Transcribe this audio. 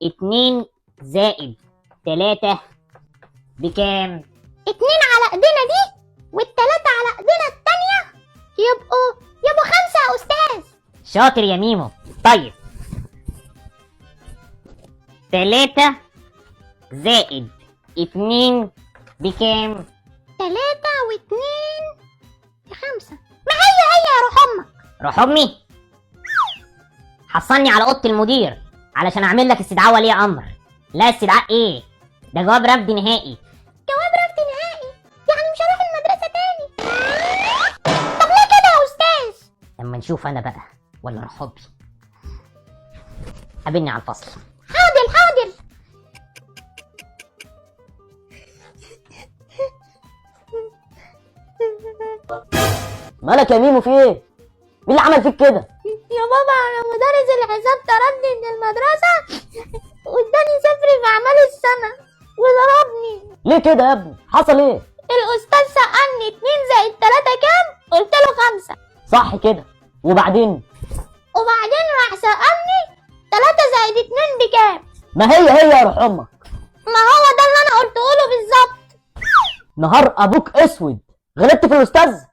2 زائد 3 بكام؟ 2 على ايدينا دي والتلاتة على ايدينا التانية يبقوا 5 يا استاذ. شاطر يا ميمو. طيب 3 زائد 2 بكام؟ 3 و2 ب5. ما هي يا روح امك. روح امي. حصلني على اوضه المدير علشان اعمل لك استدعاء ولي امر. لا استدعاء ايه؟ ده جواب رفض نهائي. جواب رفض نهائي؟ يعني مش هروح المدرسة تاني. طب ليه كده يا استاذ؟ لما نشوف انا بقى ولا روح امي. قابلني على الفصل. حاضر. مالك يا ميمو، في ايه؟ مين اللي عمل فيك كده؟ يا بابا انا مدرس الحساب طردني من المدرسة واداني 0 في اعمال السنة وضربني. ليه كده يا ابني؟ حصل ايه؟ الاستاذ سألني 2 زائد 3 كام؟ قلت له 5. صح كده، وبعدين راح سألني 3 زائد 2 بكام؟ ما هي يا روح امك. ما هو ده اللي انا قلته له بالظبط. نهار ابوك اسود، غلطت في الاستاذ.